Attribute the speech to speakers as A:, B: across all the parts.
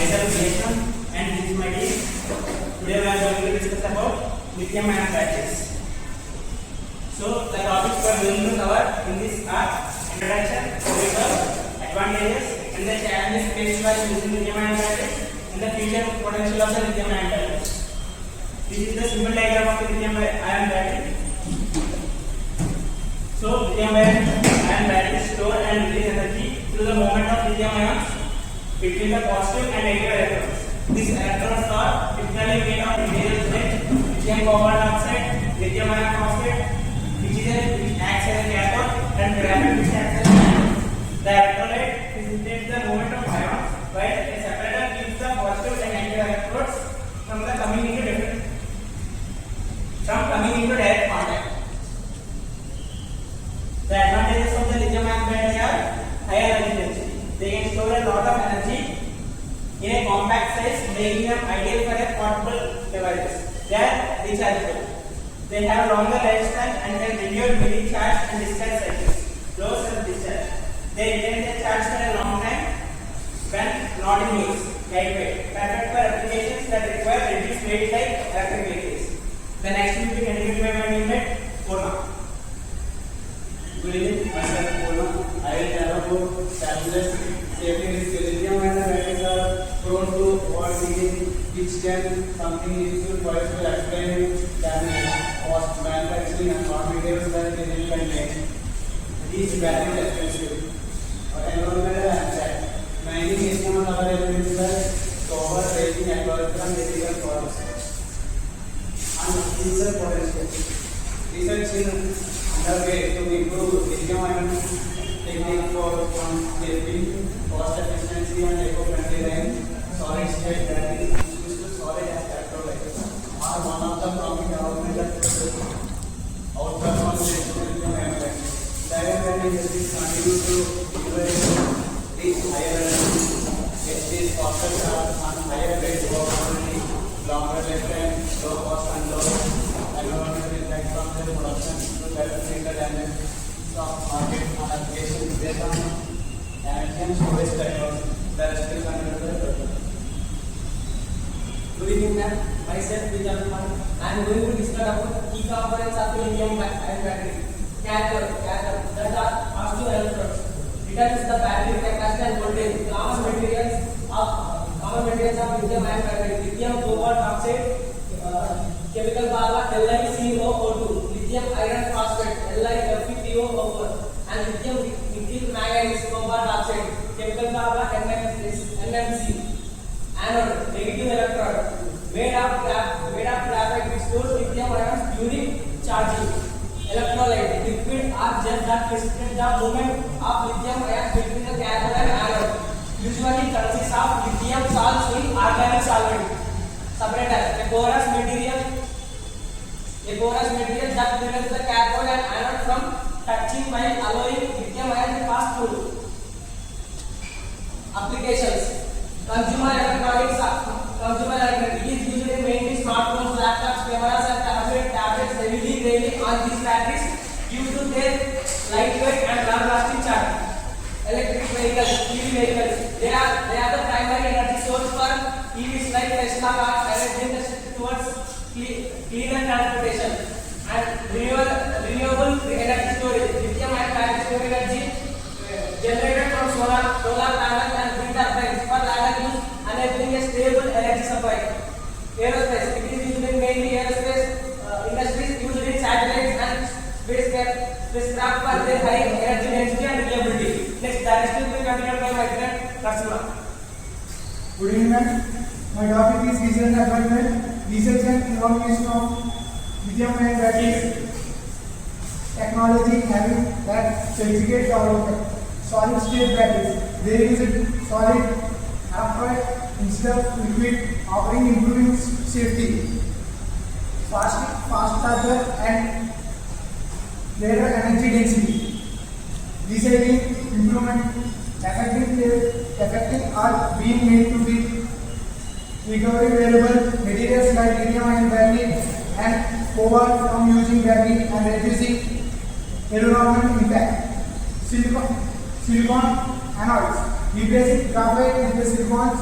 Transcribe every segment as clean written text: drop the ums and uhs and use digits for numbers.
A: Myself Vishnu and this is my team. Today we are going to discuss about lithium ion batteries. So the topics we are going to cover in this are introduction, overview, advantages and the challenges faced by using lithium ion batteries and the future potential of the lithium ion batteries. This is the simple diagram of the lithium ion battery. So lithium ion batteries store and release energy through the movement of lithium ions between the positive and negative electrons. These electrons are typically made of materials like lithium cobalt oxide, lithium iron phosphate, which acts as a cathode, and graphite, which acts as an anode. The electrolyte facilitates the movement of ions, while a separator keeps the positive and negative electrodes from coming into direct contact. The advantages of the lithium ion battery are higher energy density. They can store a lot of energy in a compact size, making them ideal for a portable devices. They are rechargeable. They have longer lifespan and can reduce daily charge and discharge cycles. Low self-discharge. They retain their charge for a long time when not in use. Lightweight. Perfect for applications that require reduced weight like electric vehicles. The next will be contributed by my teammate Purna.
B: Good evening, myself Purna. I will tell about challenges. Safety risk. Lithium ion batteries are prone to overheating, which can something useful for us to explain damage, cost, manufacturing, and raw materials that they will contain. These batteries are expensive. Environmental impact. Mining is not available in the copper, raising, ecological, and ethical products. And future potential. Research is underway to improve lithium ion technique for safety, cost efficiency, and eco-friendly range. Solid state batteries used to solid as electrolytes are one of the prominent developmental outcomes of lithium ion batteries. Direct battery batteries continue to reach higher energy, HDs, faster charge, and higher range capability, longer lifetime, low cost, and low environmental impact from their production to benefit the damage of market and applications based on energy and storage technology that is still under development.
C: Good evening, ma'am. Myself Vijay Kumar. I am going to discuss about key components of lithium ion battery. Cathode, that are positive electrodes. Determines the battery capacity and voltage. Common materials of lithium ion battery: lithium cobalt oxide, chemical formula LiCO2, lithium iron phosphate LiFePO4, and lithium nickel manganese cobalt oxide, chemical formula NMC. Anode, negative electrode, made of graphite, which stores lithium ions during charging. Electrolyte, liquid or gel that facilitate the movement of lithium ions between the cathode and anode. Usually consists of lithium salts in organic solvent. Separator, a porous material that prevents the cathode and anode from touching while allowing lithium ion to pass through. Applications: consumer electronics is used in mainly smartphones, laptops, cameras, and tablets heavily relying on these batteries due to their lightweight and long-lasting charge. Electric vehicles, EV vehicles, they are the primary energy source for EVs like Tesla cars, energy towards cleaner transportation and renewable energy storage. Lithium ion batteries store energy generated from solar panels and wind turbines for ladder use, enabling a stable energy supply. Aerospace, it is used in mainly aerospace industries, used in satellites and spacecraft for their high energy density and reliability. Next, that is still being continued by my friend Karsima.
D: Good evening, ma'am. My topic is research and development, research and innovation of lithium ion batteries technology having that certificate development. Solid state batteries, they use solid graphite instead of liquid, offering improving safety, fast charger, and greater energy density. Recycling improvement, effective are being made to be recovery available materials like lithium ion battery and cobalt from using battery and reducing environmental impact. Silicon anodes, replacing graphite with the silicons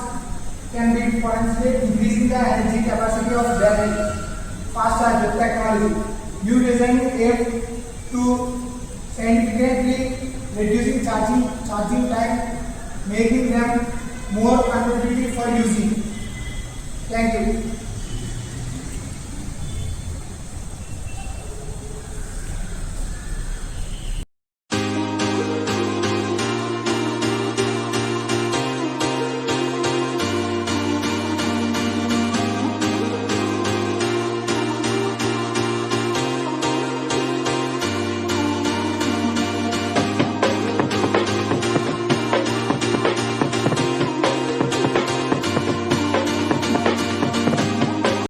D: can be potentially increasing the energy capacity of battery. Fast charger technology. New design aim to significantly reducing charging time, making them more competitive for using. Thank you.